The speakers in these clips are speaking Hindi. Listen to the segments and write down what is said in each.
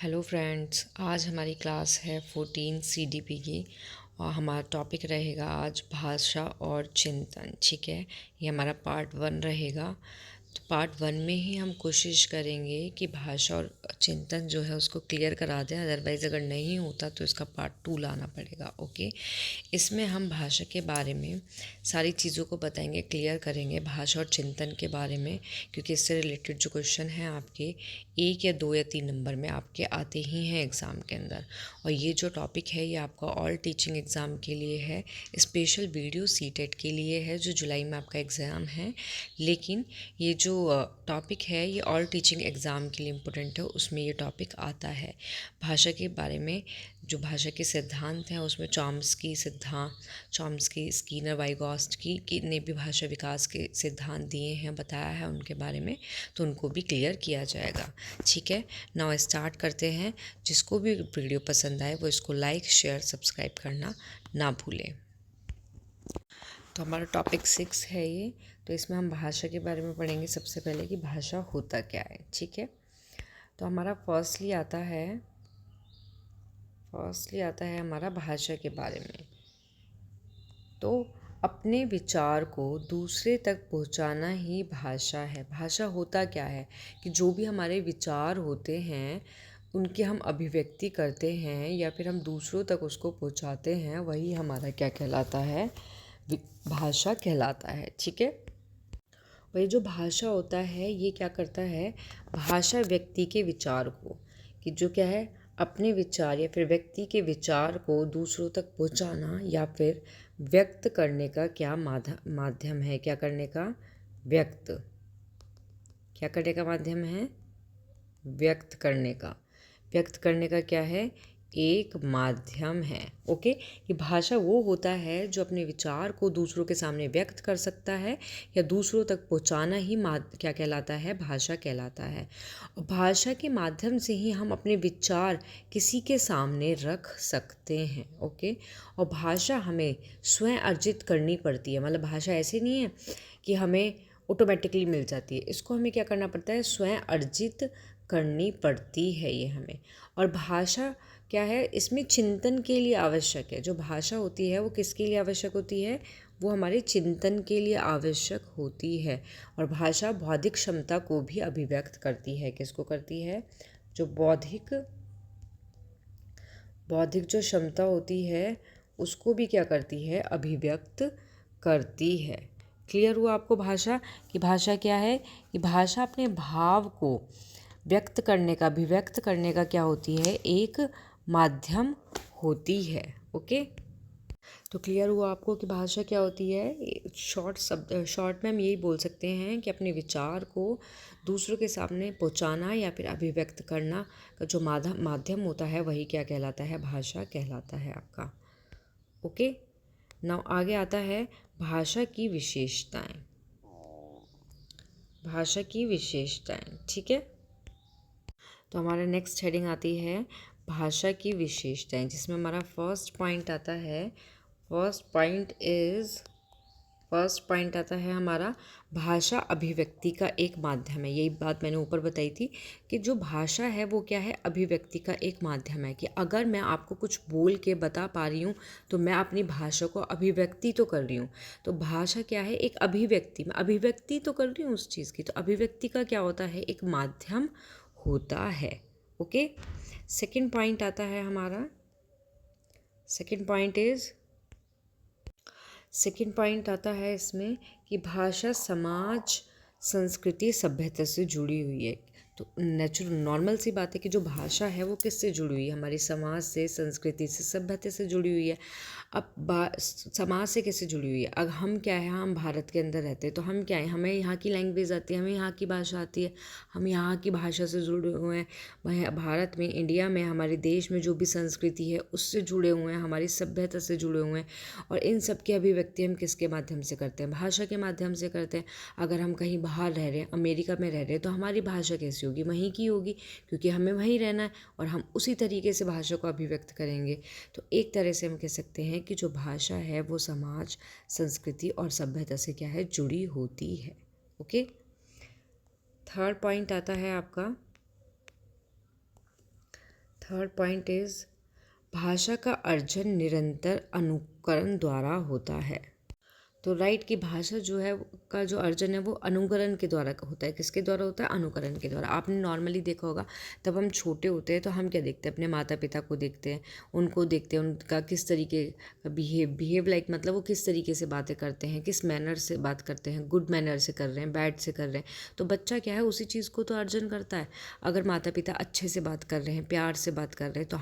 हेलो फ्रेंड्स, आज हमारी क्लास है 14 सीडीपी की। और हमारा टॉपिक रहेगा आज भाषा और चिंतन। ठीक है, ये हमारा पार्ट 1 रहेगा। तो पार्ट 1 में ही हम कोशिश करेंगे कि भाषा और चिंतन जो है उसको क्लियर करा दें। अदरवाइज़ अगर नहीं होता तो इसका पार्ट 2 लाना पड़ेगा। ओके, इसमें हम भाषा के बारे में सारी चीज़ों को बताएंगे, क्लियर करेंगे भाषा और चिंतन के बारे में, क्योंकि इससे रिलेटेड जो क्वेश्चन हैं आपके 1 या 2 या 3 नंबर में आपके आते ही हैं एग्ज़ाम के अंदर। और ये जो टॉपिक है ये आपका ऑल टीचिंग एग्ज़ाम के लिए है, स्पेशल वीडियो सीटेट के लिए है जो जुलाई में आपका एग्ज़ाम है। लेकिन ये जो टॉपिक है ये ऑल टीचिंग एग्ज़ाम के लिए इम्पोर्टेंट है, उसमें ये टॉपिक आता है। भाषा के बारे में जो भाषा के सिद्धांत हैं उसमें चॉम्स्की, स्कीनर, वाइगॉस्की ने भी भाषा विकास के सिद्धांत दिए हैं, बताया है उनके बारे में, तो उनको भी क्लियर किया जाएगा। ठीक है, नाउ स्टार्ट करते हैं। जिसको भी वीडियो पसंद आए वो इसको लाइक, शेयर, सब्सक्राइब करना ना भूलें। तो हमारा टॉपिक 6 है ये। तो इसमें हम भाषा के बारे में पढ़ेंगे सबसे पहले कि भाषा होता क्या है। ठीक है, तो हमारा फर्स्टली आता है हमारा भाषा के बारे में। तो अपने विचार को दूसरे तक पहुंचाना ही भाषा है। भाषा होता क्या है कि जो भी हमारे विचार होते हैं उनकी हम अभिव्यक्ति करते हैं या फिर हम दूसरों तक उसको पहुंचाते हैं, वही हमारा क्या कहलाता है, भाषा कहलाता है। ठीक है, वही जो भाषा होता है ये क्या करता है, भाषा व्यक्ति के विचार को, कि जो क्या है, अपने विचार या फिर व्यक्ति के विचार को दूसरों तक पहुंचाना या फिर व्यक्त करने का क्या माध्यम है। क्या करने का, क्या करने का माध्यम है, व्यक्त करने का क्या है, एक माध्यम है। ओके, कि भाषा वो होता है जो अपने विचार को दूसरों के सामने व्यक्त कर सकता है या दूसरों तक पहुंचाना ही क्या कहलाता है, भाषा कहलाता है। और भाषा के माध्यम से ही हम अपने विचार किसी के सामने रख सकते हैं। ओके, और भाषा हमें स्वयं अर्जित करनी पड़ती है। मतलब भाषा ऐसे नहीं है कि हमें ऑटोमेटिकली मिल जाती है, इसको हमें क्या करना पड़ता है, स्वयं अर्जित करनी पड़ती है ये हमें। और भाषा क्या है, इसमें चिंतन के लिए आवश्यक है। जो भाषा होती है वो किसके लिए आवश्यक होती है, वो हमारे चिंतन के लिए आवश्यक होती है। और भाषा बौद्धिक क्षमता को भी अभिव्यक्त करती है। किसको करती है, जो बौद्धिक जो क्षमता होती है उसको भी क्या करती है, अभिव्यक्त करती है। क्लियर हुआ आपको भाषा, कि भाषा क्या है, कि भाषा अपने भाव को व्यक्त करने का, अभिव्यक्त करने का क्या होती है, एक माध्यम होती है। ओके, तो क्लियर हुआ आपको कि भाषा क्या होती है। शॉर्ट में हम यही बोल सकते हैं कि अपने विचार को दूसरों के सामने पहुंचाना या फिर अभिव्यक्त करना का जो माध्यम होता है वही क्या कहलाता है, भाषा कहलाता है आपका। ओके, नाउ आगे आता है भाषा की विशेषताएं। ठीक है, तो हमारा नेक्स्ट हेडिंग आती है भाषा की विशेषताएं, जिसमें हमारा फर्स्ट पॉइंट आता है हमारा, भाषा अभिव्यक्ति का एक माध्यम है। यही बात मैंने ऊपर बताई थी कि जो भाषा है वो क्या है, अभिव्यक्ति का एक माध्यम है। कि अगर मैं आपको कुछ बोल के बता पा रही हूँ तो मैं अपनी भाषा को अभिव्यक्ति तो कर रही हूँ। तो भाषा क्या है, एक अभिव्यक्ति, मैं अभिव्यक्ति तो कर रही हूँ उस चीज़ की। तो अभिव्यक्ति का क्या होता है, एक माध्यम होता है। ओके, सेकंड पॉइंट आता है हमारा, सेकंड पॉइंट आता है इसमें कि भाषा समाज, संस्कृति, सभ्यता से जुड़ी हुई है। तो नॉर्मल सी बात है कि जो भाषा है वो किससे जुड़ी हुई है, हमारी समाज से, संस्कृति से, सभ्यता से जुड़ी हुई है। अब समाज से कैसे जुड़ी हुई है, अब हम क्या है, हम भारत के अंदर रहते हैं तो हम क्या है, हमें यहाँ की लैंग्वेज आती है, हमें यहाँ की भाषा आती है, हम यहाँ की भाषा से जुड़े हुए हैं। वह भारत में, इंडिया में, हमारे देश में जो भी संस्कृति है उससे जुड़े हुए हैं, हमारी सभ्यता से जुड़े हुए हैं। और इन सब की अभिव्यक्ति हम किसके माध्यम से करते हैं, भाषा के माध्यम से करते हैं। अगर हम कहीं बाहर रह रहे हैं, अमेरिका में रह रहे हैं, तो हमारी भाषा कैसी होगी, वहीं की होगी, क्योंकि हमें वहीं रहना है और हम उसी तरीके से भाषा को अभिव्यक्त करेंगे। तो एक तरह से हम कह सकते हैं कि जो भाषा है वो समाज, संस्कृति और सभ्यता से क्या है, जुड़ी होती है। ओके, थर्ड पॉइंट आता है आपका थर्ड पॉइंट इज भाषा का अर्जन निरंतर अनुकरण द्वारा होता है। तो राइट की भाषा जो है का जो अर्जन है वो अनुकरण के द्वारा होता है। किसके द्वारा होता है? अनुकरण के द्वारा। आपने नॉर्मली देखा होगा तब हम छोटे होते हैं तो हम क्या देखते हैं? अपने माता पिता को देखते हैं, उनको देखते हैं, उनका किस तरीके का बिहेव लाइक मतलब वो किस तरीके से बातें करते हैं, किस मैनर से बात करते हैं, गुड मैनर से कर रहे हैं, बैड से कर रहे हैं। तो बच्चा क्या है उसी चीज़ को तो अर्जन करता है। अगर माता पिता अच्छे से बात कर रहे हैं, प्यार से बात कर रहे हैं, तो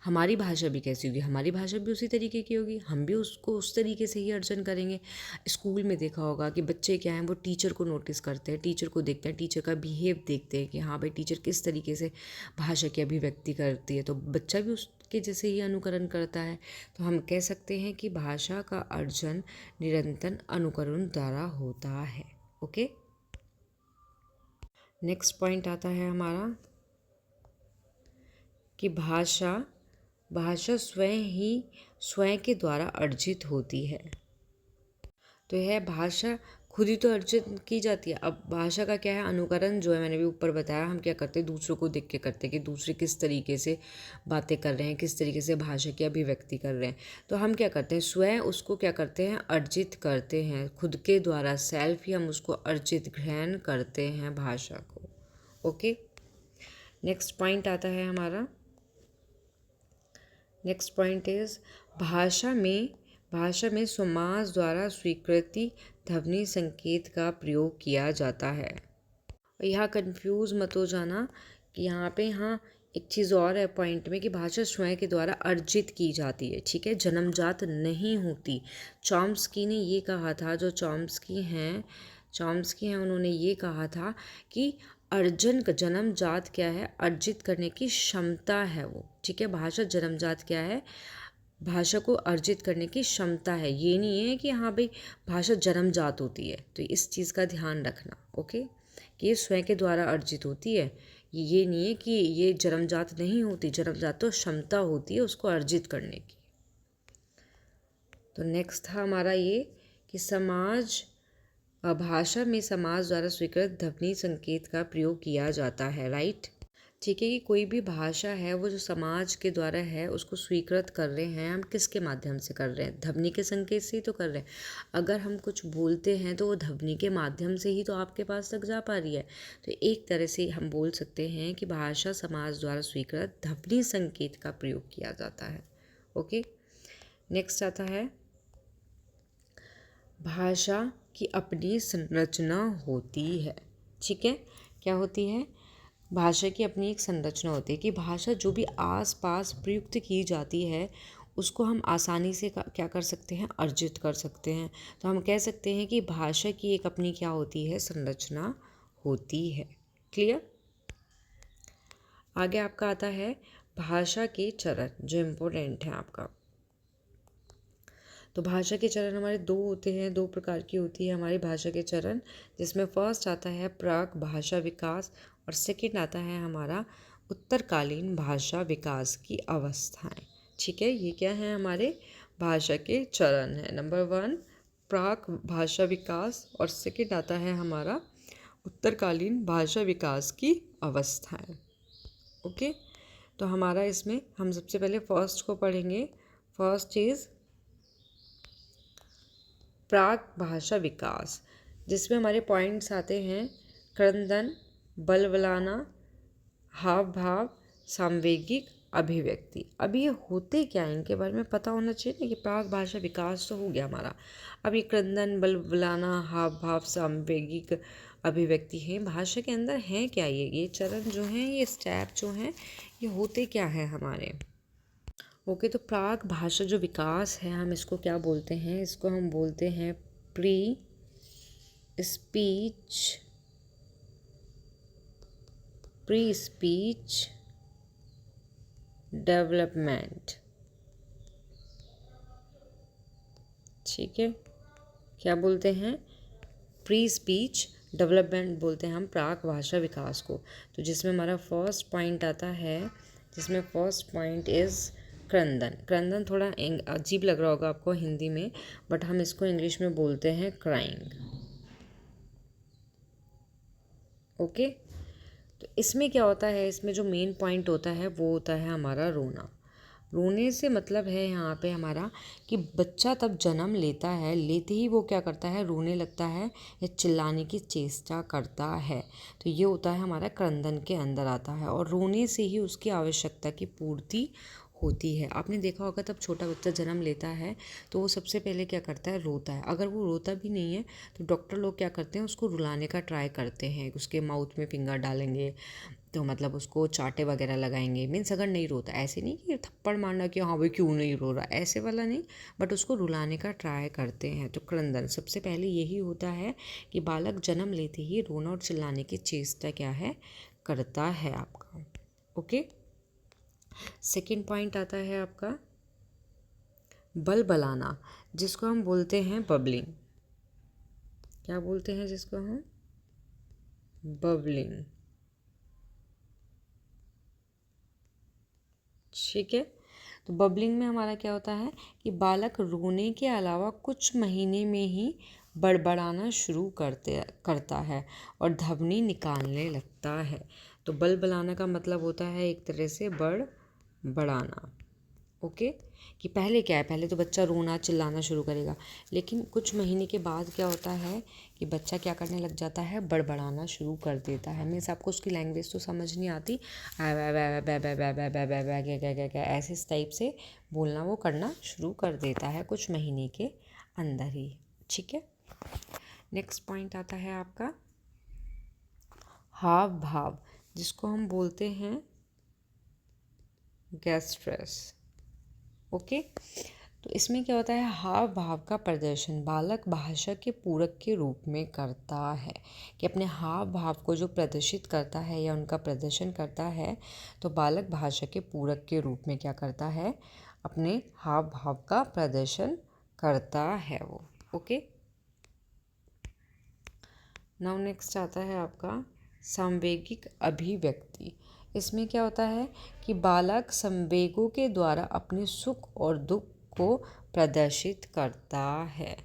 हमारी भाषा भी कैसी होगी? हमारी भाषा भी उसी तरीके की होगी, हम भी उसको उस तरीके से ही अर्जन करेंगे। स्कूल में देखा होगा कि बच्चे क्या हैं वो टीचर को नोटिस करते हैं, टीचर को देखते हैं, टीचर का बिहेव देखते हैं कि हाँ भाई टीचर किस तरीके से भाषा की अभिव्यक्ति करती है, तो बच्चा भी उसके जैसे ही अनुकरण करता है। तो हम कह सकते हैं कि भाषा का अर्जन निरंतर अनुकरण द्वारा होता है। ओके, नेक्स्ट पॉइंट आता है हमारा कि भाषा स्वयं के द्वारा अर्जित होती है। तो यह भाषा खुद ही तो अर्जित की जाती है। अब भाषा का क्या है? अनुकरण जो है मैंने भी ऊपर बताया, हम क्या करते हैं दूसरों को देख के करते हैं कि दूसरे किस तरीके से बातें कर रहे हैं, किस तरीके से भाषा की अभिव्यक्ति कर रहे हैं। तो हम क्या करते हैं? स्वयं उसको क्या करते हैं? अर्जित करते हैं खुद के द्वारा, सेल्फ ही हम उसको अर्जित ग्रहण करते हैं भाषा को। ओके, नेक्स्ट पॉइंट आता है हमारा, नेक्स्ट पॉइंट इज भाषा में समाज द्वारा स्वीकृति ध्वनि संकेत का प्रयोग किया जाता है। यहाँ कंफ्यूज मत हो जाना कि यहाँ पे हाँ एक चीज़ और है पॉइंट में कि भाषा स्वयं के द्वारा अर्जित की जाती है, ठीक है, जन्मजात नहीं होती। चॉम्स्की ने ये कहा था, जो चॉम्स्की हैं उन्होंने ये कहा था कि अर्जन का जन्मजात क्या है? अर्जित करने की क्षमता है वो, ठीक है। भाषा जन्मजात क्या है? भाषा को अर्जित करने की क्षमता है। ये नहीं है कि हाँ भाई भाषा जन्मजात होती है। तो इस चीज़ का ध्यान रखना, ओके, कि ये स्वयं के द्वारा अर्जित होती है। ये नहीं है कि ये जन्मजात नहीं होती, जन्मजात तो क्षमता होती है उसको अर्जित करने की। तो नेक्स्ट था हमारा ये कि भाषा में समाज द्वारा स्वीकृत ध्वनि संकेत का प्रयोग किया जाता है, राइट। ठीक है, कि कोई भी भाषा है वो जो समाज के द्वारा है उसको स्वीकृत कर रहे हैं, हम किसके माध्यम से कर रहे हैं? ध्वनि के संकेत से ही तो कर रहे हैं। अगर हम कुछ बोलते हैं तो वो ध्वनि के माध्यम से ही तो आपके पास तक जा पा रही है। तो एक तरह से हम बोल सकते हैं कि भाषा समाज द्वारा स्वीकृत ध्वनि संकेत का प्रयोग किया जाता है। ओके, नेक्स्ट आता है भाषा की अपनी संरचना होती है, ठीक है। क्या होती है? भाषा की अपनी एक संरचना होती है कि भाषा जो भी आस पास प्रयुक्त की जाती है उसको हम आसानी से क्या कर सकते हैं? अर्जित कर सकते हैं। तो हम कह सकते हैं कि भाषा की एक अपनी क्या होती है? संरचना होती है। क्लियर? आगे आपका आता है भाषा के चरण, जो इम्पोर्टेंट है आपका। तो भाषा के चरण हमारे दो होते हैं, दो प्रकार की होती है हमारी भाषा के चरण, जिसमें फर्स्ट आता है प्राक भाषा विकास और सेकंड आता है हमारा उत्तरकालीन भाषा विकास की अवस्थाएं। ठीक है, ये क्या है? हमारे भाषा के चरण है। नंबर 1 प्राक भाषा विकास और सेकंड आता है हमारा उत्तरकालीन भाषा विकास की अवस्थाएं। ओके, तो हमारा इसमें हम सबसे पहले फर्स्ट को पढ़ेंगे। फर्स्ट इज प्राक भाषा विकास, जिसमें हमारे पॉइंट्स आते हैं क्रंदन, बलबलाना, हाव भाव, सामवेगिक अभिव्यक्ति। अब ये होते क्या है इनके बारे में पता होना चाहिए ना, कि प्राक भाषा विकास तो हो गया हमारा। अब ये क्रंदन, बलबलाना, हाव भाव, सामवेगिक अभिव्यक्ति है भाषा के अंदर हैं क्या? ये चरण जो हैं, ये स्टेप जो हैं, ये होते क्या है हमारे? ओके, तो प्राक भाषा जो विकास है हम इसको क्या बोलते हैं? इसको हम बोलते हैं प्री स्पीच डेवलपमेंट। ठीक है, क्या बोलते हैं? प्री स्पीच डेवलपमेंट बोलते हैं हम प्राक भाषा विकास को। तो जिसमें हमारा फर्स्ट पॉइंट आता है, जिसमें फर्स्ट पॉइंट इज़ क्रंदन। क्रंदन थोड़ा अजीब लग रहा होगा आपको हिंदी में, बट हम इसको इंग्लिश में बोलते हैं क्राइंग। ओके, तो इसमें क्या होता है, इसमें जो मेन पॉइंट होता है वो होता है हमारा रोना। रोने से मतलब है यहाँ पे हमारा कि बच्चा तब जन्म लेता है, लेते ही वो क्या करता है, रोने लगता है या चिल्लाने की चेष्टा करता है। तो ये होता है हमारा क्रंदन के अंदर आता है, और रोने से ही उसकी आवश्यकता की पूर्ति होती है। आपने देखा होगा तब छोटा बच्चा जन्म लेता है तो वो सबसे पहले क्या करता है, रोता है। अगर वो रोता भी नहीं है तो डॉक्टर लोग क्या करते हैं, उसको रुलाने का ट्राई करते हैं, उसके माउथ में फिंगर डालेंगे, तो मतलब उसको चाटे वगैरह लगाएंगे। मीन्स अगर नहीं रोता, ऐसे नहीं कि थप्पड़ मारना कि हाँ भाई क्यों नहीं रो रहा, ऐसे वाला नहीं, बट उसको रुलाने का ट्राई करते हैं। तो क्रंदन सबसे पहले यही होता है कि बालक जन्म लेते ही रोना और चिल्लाने की चेष्टा क्या है, करता है आपका। ओके, सेकेंड पॉइंट आता है आपका बलबलाना, जिसको हम बोलते हैं बबलिंग। क्या बोलते हैं जिसको हम, बबलिंग। ठीक है, तो बबलिंग में हमारा क्या होता है कि बालक रोने के अलावा कुछ महीने में ही बड़बड़ाना शुरू करता है और ध्वनि निकालने लगता है। तो बलबलाना का मतलब होता है एक तरह से बड़ाना। ओके, कि पहले क्या है, पहले तो बच्चा रोना चिल्लाना शुरू करेगा, लेकिन कुछ महीने के बाद क्या होता है कि बच्चा क्या करने लग जाता है, बड़बड़ाना शुरू कर देता है। मीन्स आपको उसकी लैंग्वेज तो समझ नहीं आती, ऐसे इस टाइप से बोलना वो करना शुरू कर देता है कुछ महीने के अंदर ही। ठीक है, नेक्स्ट पॉइंट आता है आपका हाव भाव, जिसको हम बोलते हैं गैस्ट्रस। ओके, तो इसमें क्या होता है, हाव भाव का प्रदर्शन बालक भाषा के पूरक के रूप में करता है, कि अपने हाव भाव को जो प्रदर्शित करता है या उनका प्रदर्शन करता है, तो बालक भाषा के पूरक के रूप में क्या करता है, अपने हाव भाव का प्रदर्शन करता है वो। ओके, नाउ नेक्स्ट आता है आपका सांवेगिक अभिव्यक्ति। इसमें क्या होता है कि बालक संवेगों के द्वारा अपने सुख और दुख को प्रदर्शित करता है।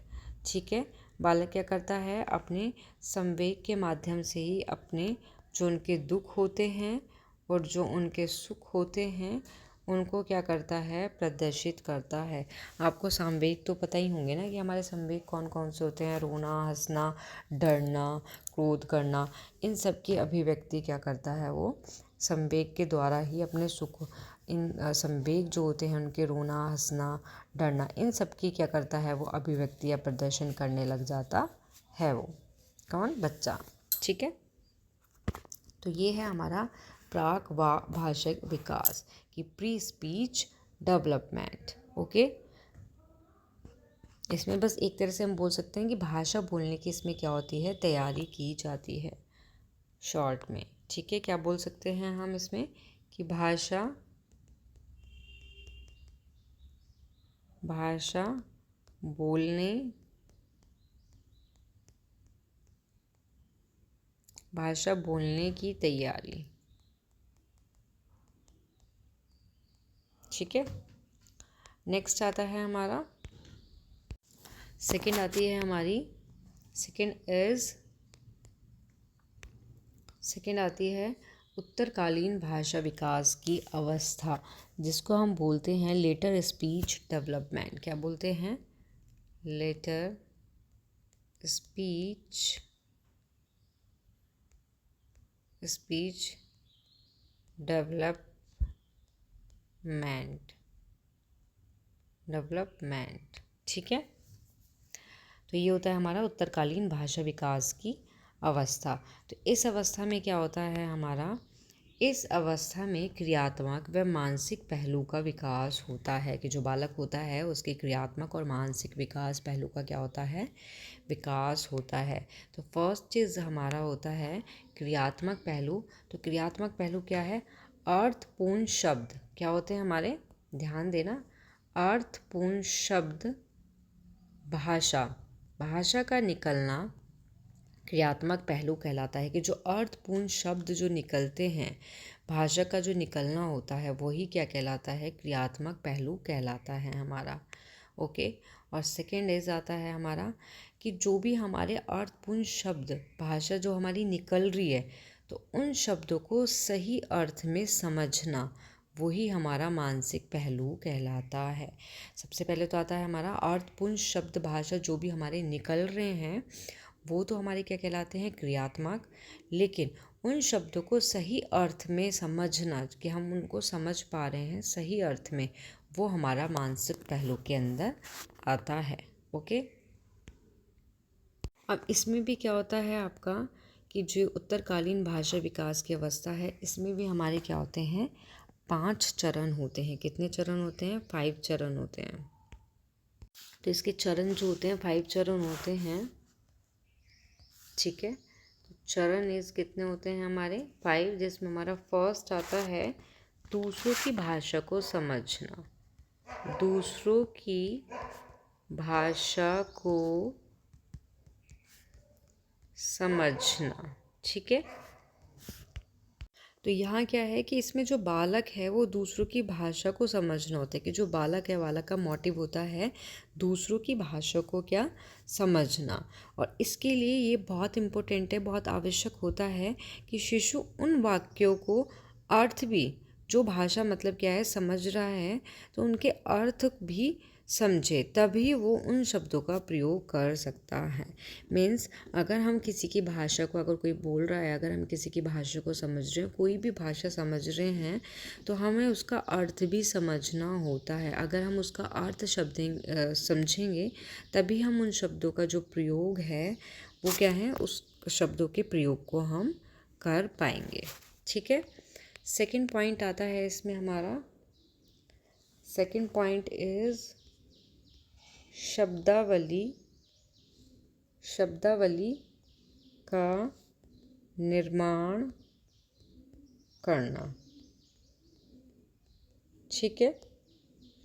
ठीक है, बालक क्या करता है, अपने संवेग के माध्यम से ही अपने जो उनके दुख होते हैं और जो उनके सुख होते हैं उनको क्या करता है, प्रदर्शित करता है। आपको संवेग तो पता ही होंगे ना कि हमारे संवेग कौन कौन से होते हैं, रोना, हंसना, डरना, क्रोध करना, इन सब की अभिव्यक्ति क्या करता है वो संवेग के द्वारा ही अपने सुख, इन संवेग जो होते हैं उनके रोना, हंसना, डरना, इन सब की क्या करता है वो अभिव्यक्ति या प्रदर्शन करने लग जाता है वो कौन, बच्चा। ठीक है, तो ये है हमारा प्राक भाषिक विकास की प्री स्पीच डेवलपमेंट। ओके, इसमें बस एक तरह से हम बोल सकते हैं कि भाषा बोलने की इसमें क्या होती है, तैयारी की जाती है शॉर्ट में। ठीक है, क्या बोल सकते हैं हम इसमें कि भाषा बोलने भाषा बोलने की तैयारी। ठीक है, नेक्स्ट आता है हमारा सेकंड आती है हमारी सेकंड आती है उत्तरकालीन भाषा विकास की अवस्था, जिसको हम बोलते हैं लेटर स्पीच डेवलपमेंट। क्या बोलते हैं, लेटर स्पीच डेवलपमेंट। ठीक है, तो ये होता है हमारा उत्तरकालीन भाषा विकास की अवस्था। तो इस अवस्था में क्या होता है हमारा, इस अवस्था में क्रियात्मक व मानसिक पहलू का विकास होता है, कि जो बालक होता है उसके क्रियात्मक और मानसिक विकास पहलू का क्या होता है, विकास होता है। तो फर्स्ट चीज़ हमारा होता है क्रियात्मक पहलू। तो क्रियात्मक पहलू क्या है, अर्थपूर्ण शब्द क्या होते हैं हमारे, ध्यान देना, अर्थपूर्ण शब्द भाषा का निकलना क्रियात्मक पहलू कहलाता है, कि जो अर्थपूर्ण शब्द जो निकलते हैं, भाषा का जो निकलना होता है वही क्या कहलाता है, क्रियात्मक पहलू कहलाता है हमारा। ओके, और सेकेंड इज आता है हमारा कि जो भी हमारे अर्थपूर्ण शब्द भाषा जो हमारी निकल रही है, तो तो उन शब्दों को सही अर्थ में समझना, वही हमारा मानसिक पहलू कहलाता है। सबसे पहले तो आता है हमारा अर्थपूर्ण शब्द भाषा, जो भी हमारे निकल रहे हैं वो तो हमारे क्या कहलाते हैं, क्रियात्मक। लेकिन उन शब्दों को सही अर्थ में समझना, कि हम उनको समझ पा रहे हैं सही अर्थ में, वो हमारा मानसिक पहलू के अंदर आता है। ओके। अब इसमें भी क्या होता है आपका, कि जो उत्तरकालीन भाषा विकास की अवस्था है, इसमें भी हमारे क्या होते हैं, 5 चरण होते हैं। कितने चरण होते हैं, 5 चरण होते हैं। तो इसके चरण जो होते हैं 5 चरण होते हैं, ठीक है। तो चरण इस कितने होते हैं हमारे 5, जिसमें हमारा फर्स्ट आता है दूसरों की भाषा को समझना। दूसरों की भाषा को समझना, ठीक है। तो यहाँ क्या है कि इसमें जो बालक है वो दूसरों की भाषा को समझना होता है, कि जो बालक है, बालक का मोटिव होता है दूसरों की भाषा को क्या, समझना। और इसके लिए ये बहुत इम्पोर्टेंट है, बहुत आवश्यक होता है कि शिशु उन वाक्यों को अर्थ भी, जो भाषा मतलब क्या है समझ रहा है, तो उनके अर्थ भी समझे, तभी वो उन शब्दों का प्रयोग कर सकता है। मीन्स अगर हम किसी की भाषा को, अगर कोई बोल रहा है, अगर हम किसी की भाषा को समझ रहे हैं, कोई भी भाषा समझ रहे हैं, तो हमें उसका अर्थ भी समझना होता है। अगर हम उसका अर्थ समझेंगे, तभी हम उन शब्दों का जो प्रयोग है वो क्या है, उस शब्दों के प्रयोग को हम कर पाएंगे, ठीक है। सेकंड पॉइंट आता है इसमें हमारा, सेकंड पॉइंट इज शब्दावली का निर्माण करना, ठीक है।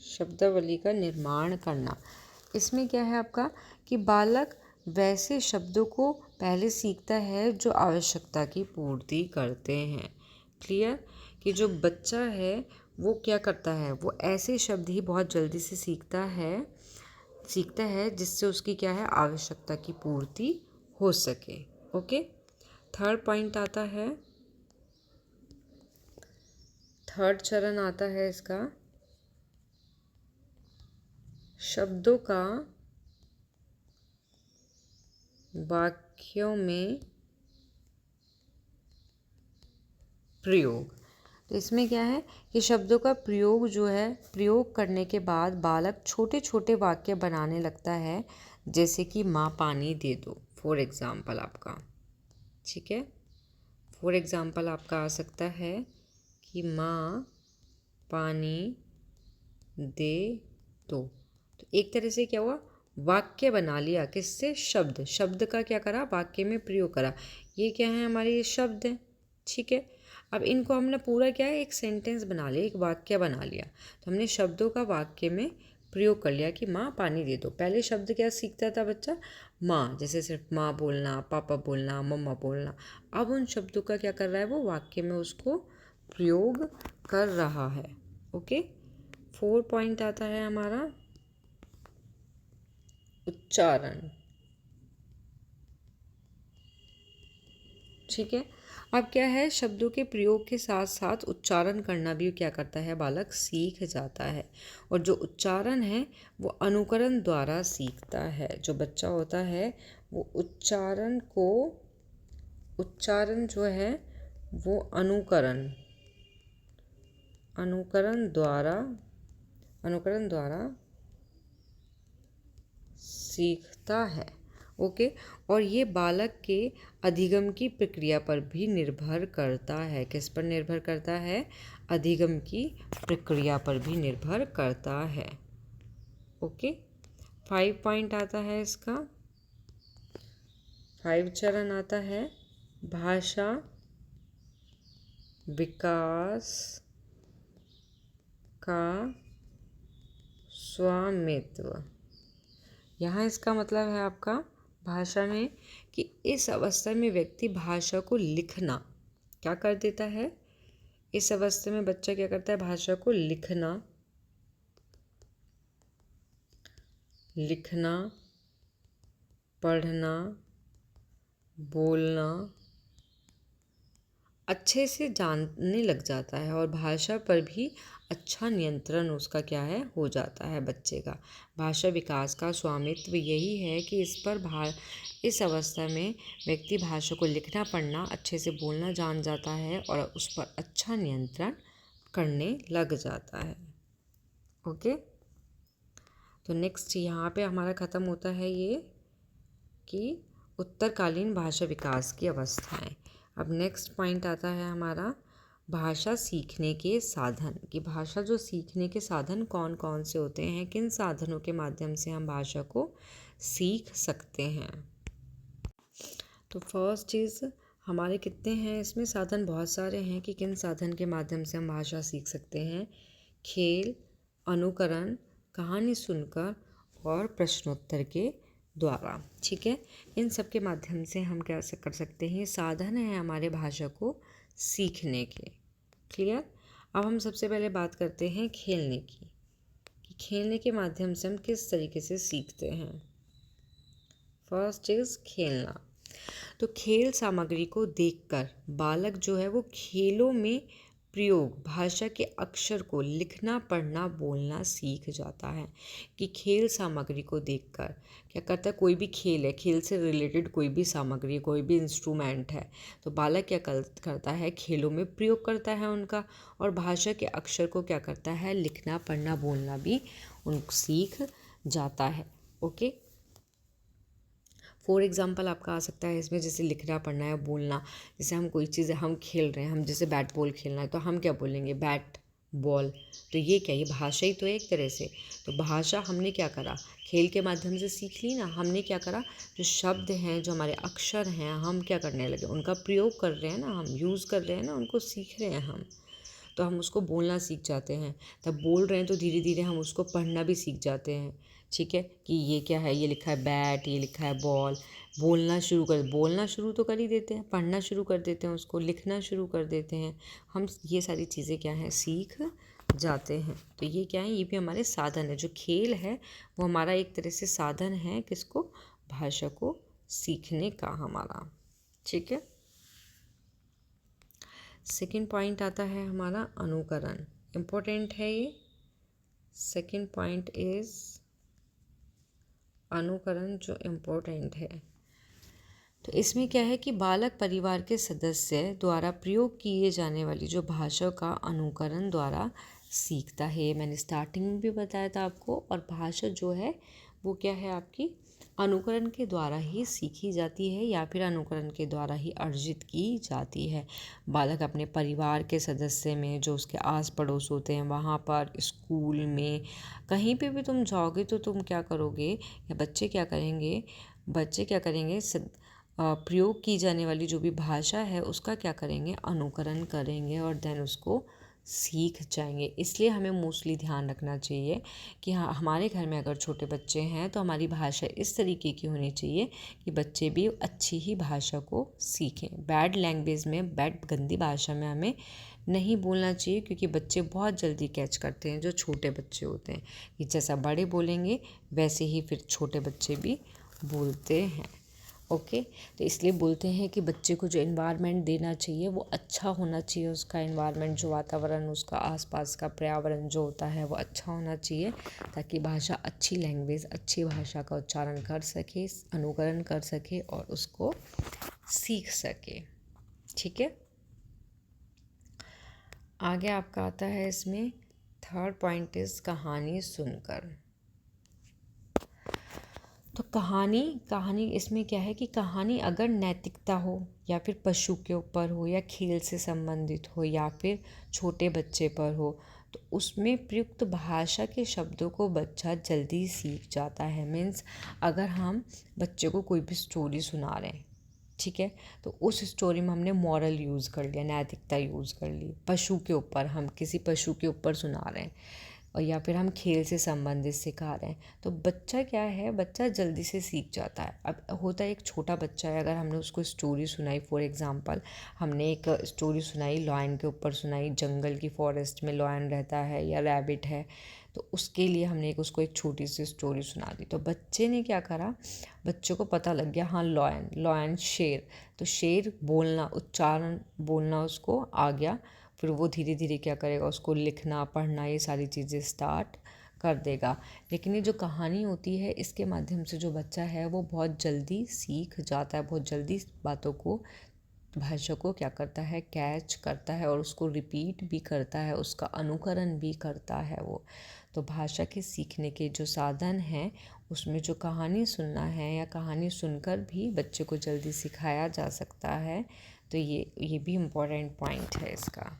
शब्दावली का निर्माण करना, इसमें क्या है आपका, कि बालक वैसे शब्दों को पहले सीखता है जो आवश्यकता की पूर्ति करते हैं। क्लियर, कि जो बच्चा है वो क्या करता है, वो ऐसे शब्द ही बहुत जल्दी से सीखता है जिससे उसकी क्या है, आवश्यकता की पूर्ति हो सके। ओके। थर्ड पॉइंट आता है, थर्ड चरण आता है इसका, शब्दों का वाक्यों में प्रयोग। तो इसमें क्या है कि शब्दों का प्रयोग जो है, प्रयोग करने के बाद बालक छोटे छोटे वाक्य बनाने लगता है, जैसे कि माँ पानी दे दो, फॉर एग्ज़ाम्पल आपका, ठीक है। फॉर एग्ज़ाम्पल आपका आ सकता है कि माँ पानी दे दो। तो एक तरह से क्या हुआ, वाक्य बना लिया, किससे, शब्द का क्या करा, वाक्य में प्रयोग करा। ये क्या है, हमारे ये शब्द हैं, ठीक है। अब इनको हमने पूरा क्या है, एक सेंटेंस बना लिया, एक वाक्य बना लिया। तो हमने शब्दों का वाक्य में प्रयोग कर लिया कि माँ पानी दे दो। पहले शब्द क्या सीखता था बच्चा, माँ, जैसे सिर्फ माँ बोलना, पापा बोलना, मम्मा बोलना। अब उन शब्दों का क्या कर रहा है, वो वाक्य में उसको प्रयोग कर रहा है। ओके। 4 पॉइंट आता है हमारा उच्चारण, ठीक है। अब क्या है, शब्दों के प्रयोग के साथ साथ उच्चारण करना भी क्या करता है, बालक सीख जाता है। और जो उच्चारण है वो अनुकरण द्वारा सीखता है। जो बच्चा होता है वो उच्चारण जो है वो अनुकरण द्वारा सीखता है। ओके। और ये बालक के अधिगम की प्रक्रिया पर भी निर्भर करता है। किस पर निर्भर करता है, अधिगम की प्रक्रिया पर भी निर्भर करता है। ओके। 5 पॉइंट आता है इसका, 5 चरण आता है भाषा विकास का स्वामित्व। यहाँ इसका मतलब है आपका भाषा में, कि इस अवस्था में व्यक्ति भाषा को लिखना क्या कर देता है, इस अवस्था में बच्चा क्या करता है, भाषा को लिखना, पढ़ना, बोलना अच्छे से जानने लग जाता है और भाषा पर भी अच्छा नियंत्रण उसका क्या है हो जाता है बच्चे का। भाषा विकास का स्वामित्व यही है कि इस अवस्था में व्यक्ति भाषा को लिखना पढ़ना अच्छे से बोलना जान जाता है और उस पर अच्छा नियंत्रण करने लग जाता है। ओके, तो नेक्स्ट यहाँ पे हमारा ख़त्म होता है ये कि उत्तरकालीन भाषा विकास की अवस्थाएं। अब नेक्स्ट पॉइंट आता है हमारा भाषा सीखने के साधन, कि भाषा जो सीखने के साधन कौन कौन से होते हैं, किन साधनों के माध्यम से हम भाषा को सीख सकते हैं। तो फर्स्ट चीज़ हमारे कितने हैं इसमें साधन, बहुत सारे हैं कि किन साधन के माध्यम से हम भाषा सीख सकते हैं। खेल, अनुकरण, कहानी सुनकर और प्रश्नोत्तर के द्वारा। ठीक है, इन सब के माध्यम से हम क्या कर सकते हैं, साधन है हमारे भाषा को सीखने के। क्लियर। अब हम सबसे पहले बात करते हैं खेलने की, कि खेलने के माध्यम से हम किस तरीके से सीखते हैं। फर्स्ट चीज़ खेलना। तो खेल सामग्री को देखकर बालक जो है वो खेलों में प्रयोग भाषा के अक्षर को लिखना पढ़ना बोलना सीख जाता है। कि खेल सामग्री को देखकर क्या करता है, कोई भी खेल है, खेल से रिलेटेड कोई भी सामग्री, कोई भी इंस्ट्रूमेंट है, तो बालक क्या करता है, खेलों में प्रयोग करता है उनका, और भाषा के अक्षर को क्या करता है, लिखना पढ़ना बोलना भी उन सीख जाता है। ओके, फॉर एग्ज़ाम्पल आपका आ सकता है इसमें, जैसे लिखना पढ़ना है बोलना। जैसे हम कोई चीज़ हम खेल रहे हैं, हम जैसे बैट बॉल खेलना है तो हम क्या बोलेंगे, बैट बॉल। तो ये क्या, ये भाषा ही तो है एक तरह से। तो भाषा हमने क्या करा, खेल के माध्यम से सीख ली ना। हमने क्या करा, जो शब्द हैं, जो हमारे अक्षर हैं, हम क्या करने लगे, उनका प्रयोग कर रहे हैं ना, हम यूज़ कर रहे हैं ना, उनको सीख रहे हैं हम। तो हम उसको बोलना सीख जाते हैं। तब बोल रहे हैं तो धीरे धीरे हम उसको पढ़ना भी सीख जाते हैं। ठीक है, कि ये क्या है, ये लिखा है बैट, ये लिखा है बॉल। बोलना शुरू तो कर ही देते हैं, पढ़ना शुरू कर देते हैं, उसको लिखना शुरू कर देते हैं हम। ये सारी चीज़ें क्या हैं, सीख जाते हैं। तो ये क्या है, ये भी हमारे साधन है। जो खेल है वो हमारा एक तरह से साधन है, किसको, भाषा को सीखने का हमारा। ठीक है, सेकंड पॉइंट आता है हमारा अनुकरण। इम्पोर्टेंट है ये। सेकंड पॉइंट इज अनुकरण, जो इम्पोर्टेंट है। तो इसमें क्या है कि बालक परिवार के सदस्य द्वारा प्रयोग किए जाने वाली जो भाषा का अनुकरण द्वारा सीखता है। मैंने स्टार्टिंग में भी बताया था आपको। और भाषा जो है वो क्या है आपकी, अनुकरण के द्वारा ही सीखी जाती है या फिर अनुकरण के द्वारा ही अर्जित की जाती है। बालक अपने परिवार के सदस्य में, जो उसके आस पड़ोस होते हैं, वहाँ पर, स्कूल में, कहीं पे भी तुम जाओगे तो तुम क्या करोगे, या बच्चे क्या करेंगे, प्रयोग की जाने वाली जो भी भाषा है उसका क्या करेंगे, अनुकरण करेंगे और देन उसको सीख जाएंगे। इसलिए हमें मोस्टली ध्यान रखना चाहिए कि हाँ, हमारे घर में अगर छोटे बच्चे हैं तो हमारी भाषा इस तरीके की होनी चाहिए कि बच्चे भी अच्छी ही भाषा को सीखें। बैड लैंग्वेज में, बैड गंदी भाषा में हमें नहीं बोलना चाहिए, क्योंकि बच्चे बहुत जल्दी कैच करते हैं, जो छोटे बच्चे होते हैं, कि जैसा बड़े बोलेंगे वैसे ही फिर छोटे बच्चे भी बोलते हैं। ओके, तो इसलिए बोलते हैं कि बच्चे को जो एनवायरनमेंट देना चाहिए वो अच्छा होना चाहिए। उसका एनवायरनमेंट, जो वातावरण, उसका आसपास का पर्यावरण जो होता है वो अच्छा होना चाहिए, ताकि भाषा, अच्छी लैंग्वेज, अच्छी भाषा का उच्चारण कर सके, अनुकरण कर सके और उसको सीख सके। ठीक है, आगे आपका आता है इसमें थर्ड पॉइंट इज़ कहानी सुनकर। तो कहानी इसमें क्या है कि कहानी अगर नैतिकता हो या फिर पशु के ऊपर हो या खेल से संबंधित हो या फिर छोटे बच्चे पर हो, तो उसमें प्रयुक्त भाषा के शब्दों को बच्चा जल्दी सीख जाता है। मीन्स अगर हम बच्चे को कोई भी स्टोरी सुना रहे हैं, ठीक है, तो उस स्टोरी में हमने मॉरल यूज़ कर लिया, नैतिकता यूज़ कर ली। पशु के ऊपर, हम किसी पशु के ऊपर सुना रहे हैं, और या फिर हम खेल से संबंधित सिखा रहे हैं, तो बच्चा क्या है, बच्चा जल्दी से सीख जाता है। अब होता है एक छोटा बच्चा है, अगर हमने उसको स्टोरी सुनाई, फॉर एग्जांपल हमने एक स्टोरी सुनाई, लॉयन के ऊपर सुनाई, जंगल की फॉरेस्ट में लॉयन रहता है या रैबिट है, तो उसके लिए हमने उसको एक छोटी सी स्टोरी सुना दी। तो बच्चे ने क्या करा, बच्चे को पता लग गया हाँ लॉयन, लॉयन शेर, तो शेर बोलना, उच्चारण बोलना उसको आ गया। फिर वो धीरे धीरे क्या करेगा, उसको लिखना पढ़ना ये सारी चीज़ें स्टार्ट कर देगा। लेकिन ये जो कहानी होती है, इसके माध्यम से जो बच्चा है वो बहुत जल्दी सीख जाता है, बहुत जल्दी बातों को, भाषा को क्या करता है, कैच करता है और उसको रिपीट भी करता है, उसका अनुकरण भी करता है वो। तो भाषा के सीखने के जो साधन हैं, उसमें जो कहानी सुनना है या कहानी सुनकर भी बच्चे को जल्दी सिखाया जा सकता है। तो ये भी इम्पोर्टेंट पॉइंट है इसका।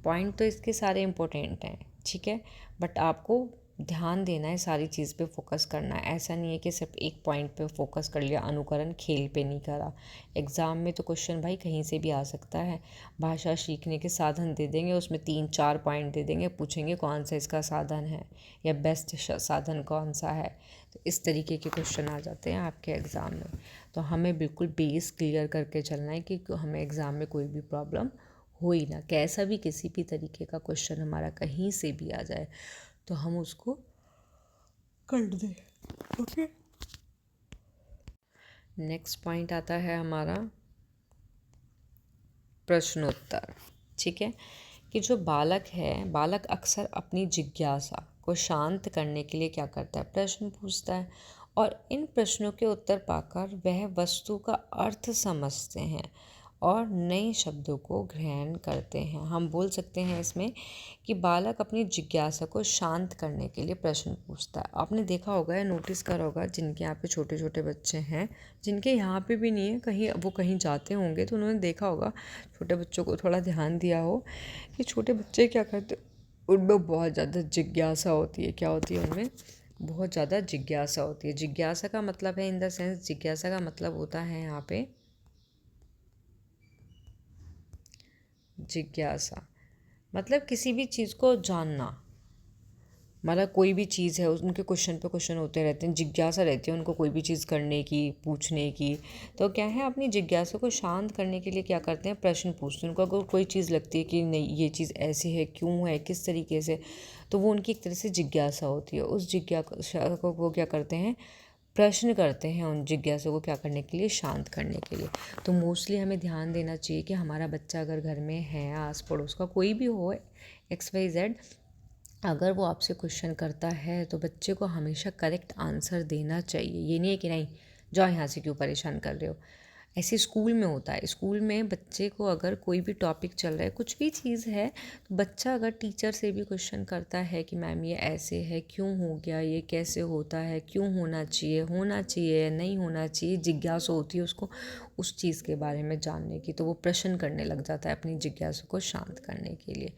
पॉइंट तो इसके सारे इम्पोर्टेंट हैं, ठीक है, बट आपको ध्यान देना है, सारी चीज़ पे फोकस करना है। ऐसा नहीं है कि सिर्फ एक पॉइंट पे फोकस कर लिया, अनुकरण खेल पे नहीं करा। एग्ज़ाम में तो क्वेश्चन भाई कहीं से भी आ सकता है। भाषा सीखने के साधन दे देंगे, उसमें 3-4 पॉइंट दे देंगे, पूछेंगे कौन सा इसका साधन है या बेस्ट साधन कौन सा है। तो इस तरीके के क्वेश्चन आ जाते हैं आपके एग्ज़ाम में। तो हमें बिल्कुल बेस क्लियर करके चलना है कि हमें एग्ज़ाम में कोई भी प्रॉब्लम हो ही ना, कैसा भी किसी भी तरीके का क्वेश्चन हमारा कहीं से भी आ जाए तो हम उसको कर दें। ओके, नेक्स्ट पॉइंट आता है हमारा प्रश्नोत्तर। ठीक है, कि जो बालक है, बालक अक्सर अपनी जिज्ञासा को शांत करने के लिए क्या करता है, प्रश्न पूछता है, और इन प्रश्नों के उत्तर पाकर वह वस्तु का अर्थ समझते हैं और नए शब्दों को ग्रहण करते हैं। हम बोल सकते हैं इसमें कि बालक अपनी जिज्ञासा को शांत करने के लिए प्रश्न पूछता है। आपने देखा होगा या नोटिस करा होगा, जिनके यहाँ पे छोटे छोटे बच्चे हैं, जिनके यहाँ पे भी नहीं है, कहीं वो कहीं जाते होंगे तो उन्होंने देखा होगा, छोटे बच्चों को थोड़ा ध्यान दिया हो कि छोटे बच्चे क्या करते, उनमें बहुत ज़्यादा जिज्ञासा होती है। क्या होती है उनमें? बहुत ज़्यादा जिज्ञासा होती है। जिज्ञासा का मतलब है, इन द सेंस जिज्ञासा का मतलब होता है यहाँ पे जिज्ञासा मतलब किसी भी चीज़ को जानना, मतलब कोई भी चीज़ है उनके क्वेश्चन पे क्वेश्चन होते रहते हैं, जिज्ञासा रहती है उनको कोई भी चीज़ करने की, पूछने की। तो क्या है, अपनी जिज्ञासा को शांत करने के लिए क्या करते हैं, प्रश्न पूछते हैं। उनको अगर कोई चीज़ लगती है कि नहीं ये चीज़ ऐसी है, क्यों है, किस तरीके से, तो वो उनकी एक तरह से जिज्ञासा होती है। उस जिज्ञासा को वो क्या करते हैं, प्रश्न करते हैं, उन जिज्ञासा को क्या करने के लिए, शांत करने के लिए। तो मोस्टली हमें ध्यान देना चाहिए कि हमारा बच्चा अगर घर में है, आस पड़ोस का कोई भी हो, XYZ, अगर वो आपसे क्वेश्चन करता है तो बच्चे को हमेशा करेक्ट आंसर देना चाहिए। ये नहीं है कि नहीं जाओ यहाँ से, क्यों परेशान कर रहे हो। ऐसे स्कूल में होता है, स्कूल में बच्चे को अगर कोई भी टॉपिक चल रहा है, कुछ भी चीज़ है, तो बच्चा अगर टीचर से भी क्वेश्चन करता है कि मैम ये ऐसे है, क्यों हो गया, ये कैसे होता है, क्यों होना चाहिए या नहीं होना चाहिए, जिज्ञासा होती है उसको उस चीज़ के बारे में जानने की, तो वो प्रश्न करने लग जाता है अपनी जिज्ञासा को शांत करने के लिए।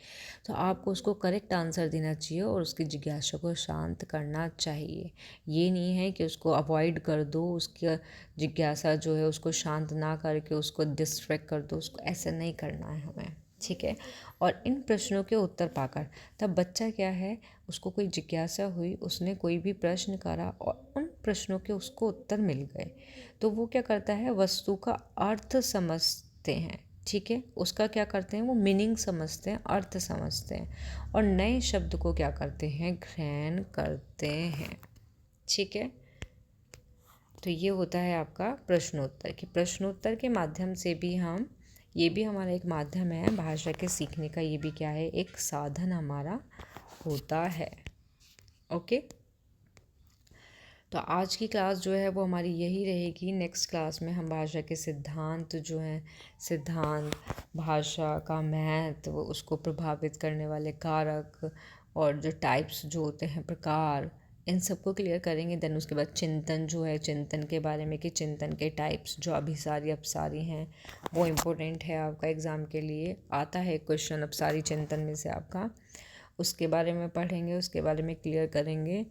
तो आपको उसको करेक्ट आंसर देना चाहिए और उसकी जिज्ञासा को शांत करना चाहिए। ये नहीं है कि उसको अवॉइड कर दो, उसकी जिज्ञासा जो है उसको शांत ना करके उसको डिस्ट्रैक्ट कर दो, उसको ऐसा नहीं करना है हमें, ठीक है। और इन प्रश्नों के उत्तर पाकर तब बच्चा क्या है, उसको कोई जिज्ञासा हुई, उसने कोई भी प्रश्न करा और उन प्रश्नों के उसको उत्तर मिल गए, तो वो क्या करता है, वस्तु का अर्थ समझते हैं, ठीक है, उसका क्या करते हैं, वो मीनिंग समझते हैं, अर्थ समझते हैं और नए शब्द को क्या करते हैं, ग्रहण करते हैं, ठीक है। तो ये होता है आपका प्रश्नोत्तर, कि प्रश्नोत्तर के माध्यम से भी हम, ये भी हमारा एक माध्यम है भाषा के सीखने का, ये भी क्या है, एक साधन हमारा होता है। ओके, तो आज की क्लास जो है वो हमारी यही रहेगी। नेक्स्ट क्लास में हम भाषा के सिद्धांत जो हैं, सिद्धांत, भाषा का महत्व, उसको प्रभावित करने वाले कारक और जो टाइप्स जो होते हैं, प्रकार, इन सबको क्लियर करेंगे। देन उसके बाद चिंतन जो है, चिंतन के बारे में कि चिंतन के टाइप्स, जो अभिसारी अपसारी हैं, वो इम्पोर्टेंट है आपका एग्ज़ाम के लिए। आता है क्वेश्चन अपसारी चिंतन में से आपका, उसके बारे में पढ़ेंगे, उसके बारे में क्लियर करेंगे।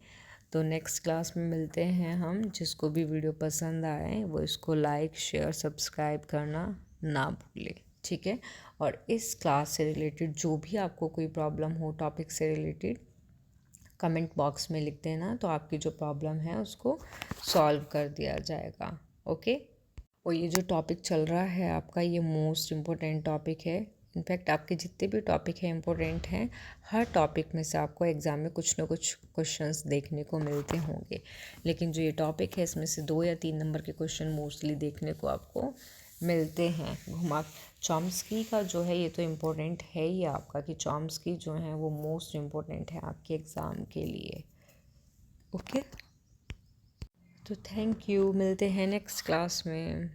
तो नेक्स्ट क्लास में मिलते हैं हम। जिसको भी वीडियो पसंद आए वो इसको लाइक, शेयर, सब्सक्राइब करना ना भूले, ठीक है। और इस क्लास से रिलेटेड जो भी आपको कोई प्रॉब्लम हो, टॉपिक से रिलेटेड, कमेंट बॉक्स में लिख देना, तो आपकी जो प्रॉब्लम है उसको सॉल्व कर दिया जाएगा। ओके। और ये जो टॉपिक चल रहा है आपका, ये मोस्ट इम्पोर्टेंट टॉपिक है। इनफैक्ट आपके जितने भी टॉपिक हैं इम्पोर्टेंट हैं, हर टॉपिक में से आपको एग्ज़ाम में कुछ ना कुछ क्वेश्चंस देखने को मिलते होंगे, लेकिन जो ये टॉपिक है इसमें से 2 या 3 नंबर के क्वेश्चन मोस्टली देखने को आपको मिलते हैं। घुमा चॉम्स्की का जो है ये तो इम्पोर्टेंट है ही आपका, कि चॉम्स्की जो है वो मोस्ट इम्पोर्टेंट है आपके एग्ज़ाम के लिए। ओके, तो थैंक यू, मिलते हैं नेक्स्ट क्लास में।